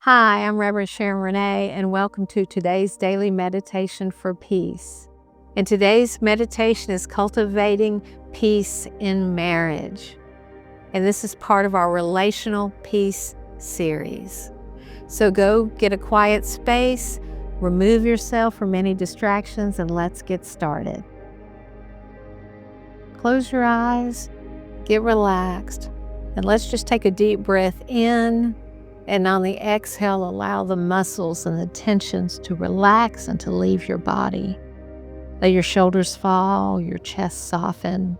Hi, I'm Reverend Sharon Renae, and welcome to today's daily meditation for peace. And today's meditation is Cultivating Peace in Marriage. And this is part of our Relational Peace Series. So go get a quiet space, remove yourself from any distractions, and let's get started. Close your eyes, get relaxed, and let's just take a deep breath in. And on the exhale, allow the muscles and the tensions to relax and to leave your body. Let your shoulders fall, your chest soften.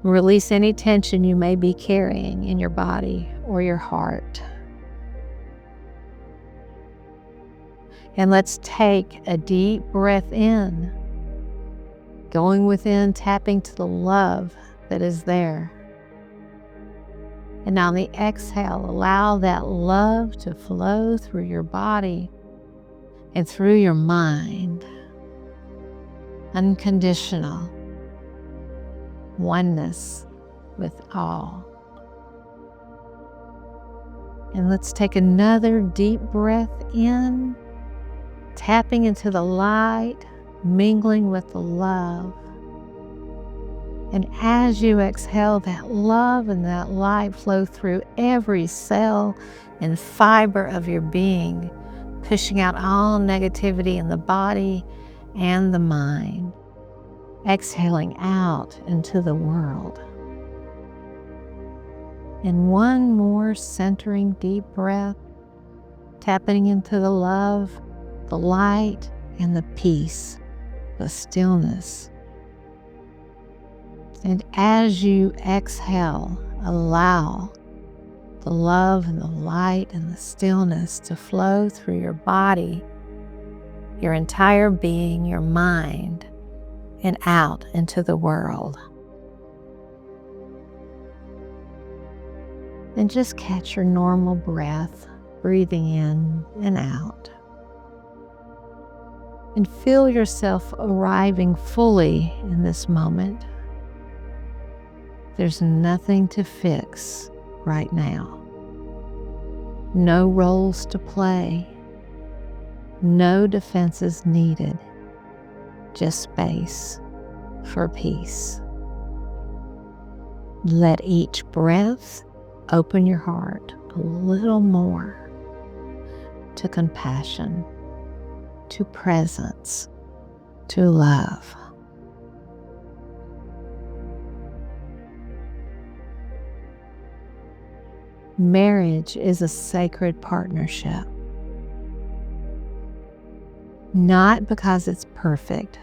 Release any tension you may be carrying in your body or your heart. And let's take a deep breath in, going within, tapping to the love that is there. And on the exhale, allow that love to flow through your body and through your mind. Unconditional oneness with all. And let's take another deep breath in, tapping into the light, mingling with the love. And as you exhale, that love and that light flow through every cell and fiber of your being, pushing out all negativity in the body and the mind, exhaling out into the world. And one more centering deep breath, tapping into the love, the light, and the peace, the stillness. And as you exhale, allow the love and the light and the stillness to flow through your body, your entire being, your mind, and out into the world. And just catch your normal breath, breathing in and out. And feel yourself arriving fully in this moment. There's nothing to fix right now. No roles to play. No defenses needed. Just space for peace. Let each breath open your heart a little more to compassion, to presence, to love. Marriage is a sacred partnership. Not because it's perfect,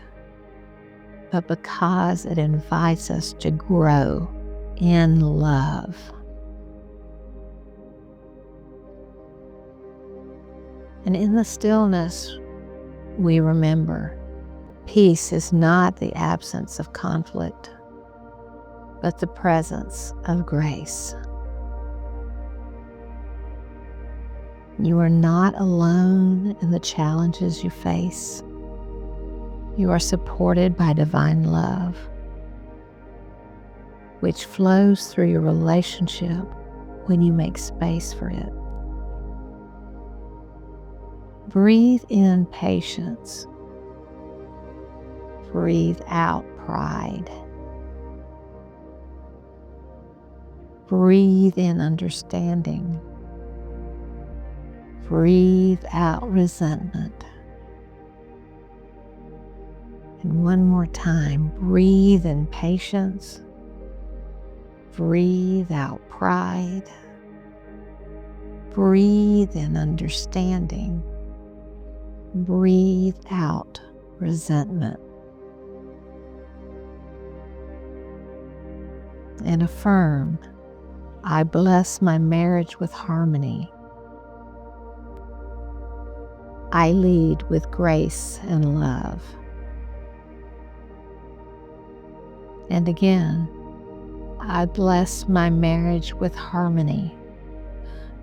but because it invites us to grow in love. And in the stillness, we remember peace is not the absence of conflict, but the presence of grace. You are not alone in the challenges you face. You are supported by divine love, which flows through your relationship when you make space for it. Breathe in patience. Breathe out pride. Breathe in understanding. Breathe out resentment. And one more time, breathe in patience. Breathe out pride. Breathe in understanding. Breathe out resentment. And affirm, I bless my marriage with harmony. I lead with grace and love. And again, I bless my marriage with harmony.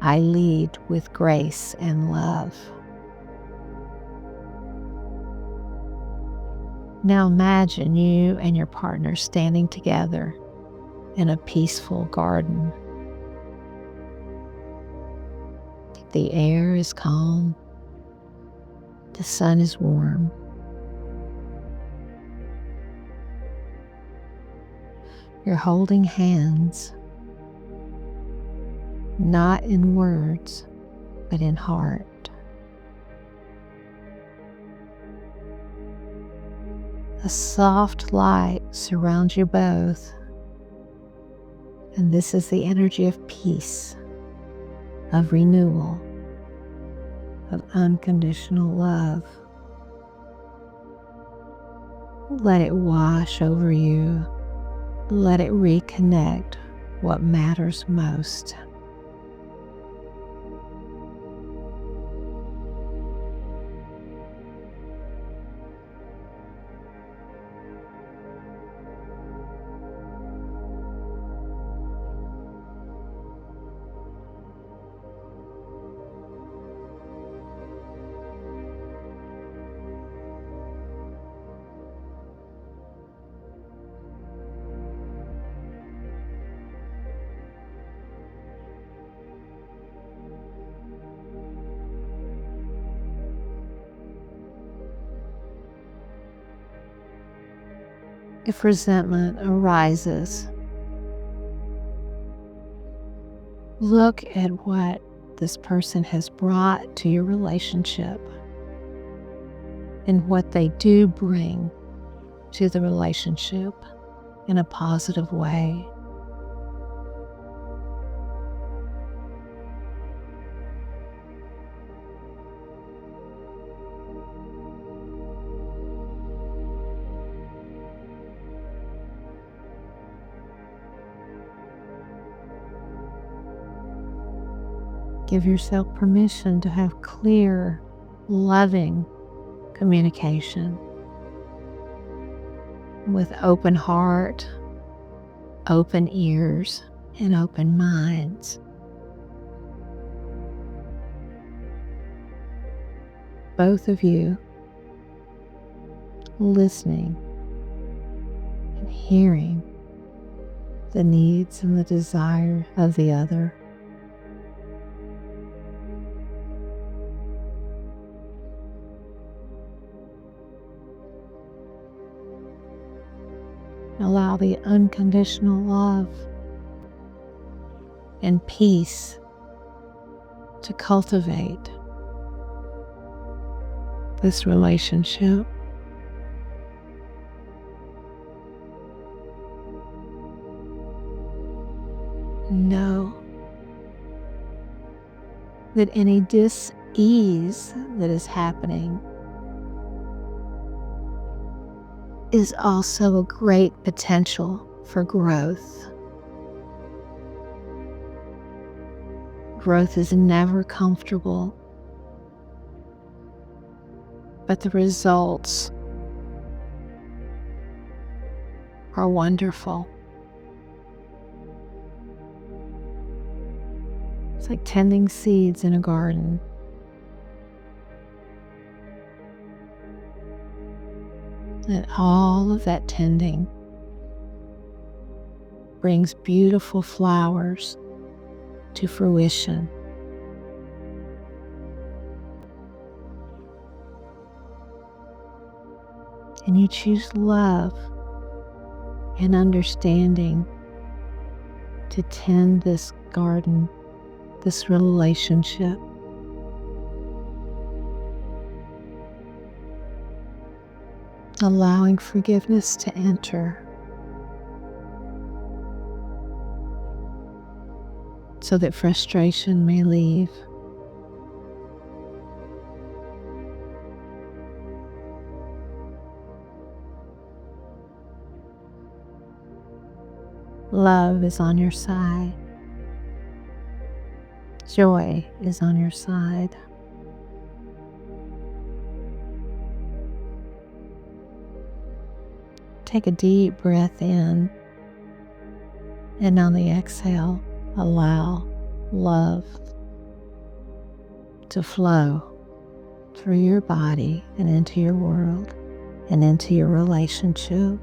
I lead with grace and love. Now imagine you and your partner standing together in a peaceful garden. The air is calm. The sun is warm. You're holding hands, not in words, but in heart. A soft light surrounds you both, and this is the energy of peace, of renewal, of unconditional love. Let it wash over you. Let it reconnect what matters most. If resentment arises, look at what this person has brought to your relationship and what they do bring to the relationship in a positive way. Give yourself permission to have clear, loving communication with open heart, open ears, and open minds. Both of you listening and hearing the needs and the desire of the other. Allow the unconditional love and peace to cultivate this relationship. Know that any dis-ease that is happening is also a great potential for growth. Growth is never comfortable, but the results are wonderful. It's like tending seeds in a garden. And all of that tending brings beautiful flowers to fruition. And you choose love and understanding to tend this garden, this relationship. Allowing forgiveness to enter so that frustration may leave. Love is on your side. Joy is on your side. Take a deep breath in, and on the exhale, allow love to flow through your body and into your world and into your relationship.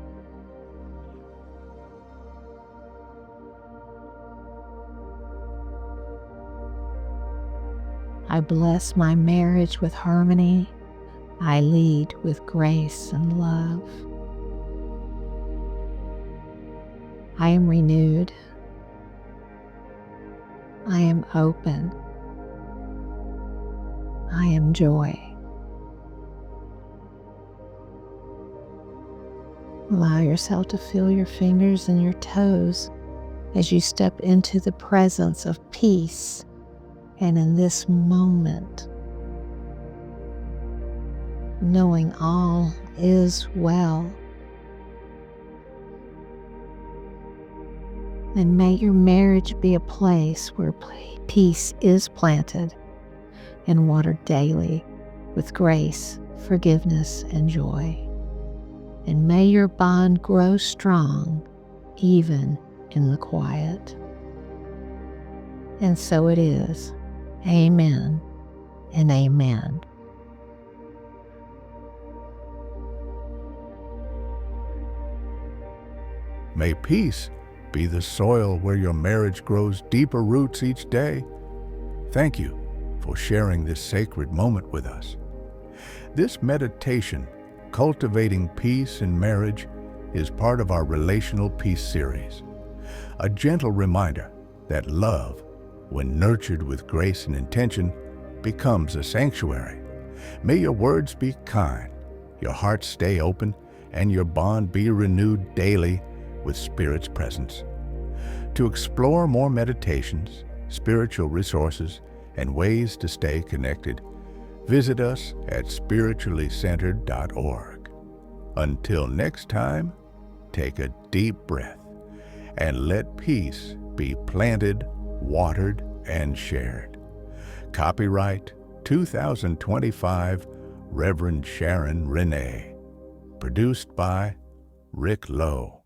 I bless my marriage with harmony. I lead with grace and love. I am renewed. I am open. I am joy. Allow yourself to feel your fingers and your toes as you step into the presence of peace. And in this moment, knowing all is well. And may your marriage be a place where peace is planted and watered daily with grace, forgiveness, and joy. And may your bond grow strong even in the quiet. And so it is. Amen and amen. May peace be the soil where your marriage grows deeper roots each day. Thank you for sharing this sacred moment with us. This meditation, Cultivating Peace in Marriage, is part of our Relational Peace Series, a gentle reminder that love, when nurtured with grace and intention, becomes a sanctuary. May your words be kind, your heart stay open, and your bond be renewed daily with Spirit's presence. To explore more meditations, spiritual resources, and ways to stay connected, visit us at spirituallycentered.org. Until next time, take a deep breath and let peace be planted, watered, and shared. Copyright 2025, Reverend Sharon Renae. Produced by Rick Lowe.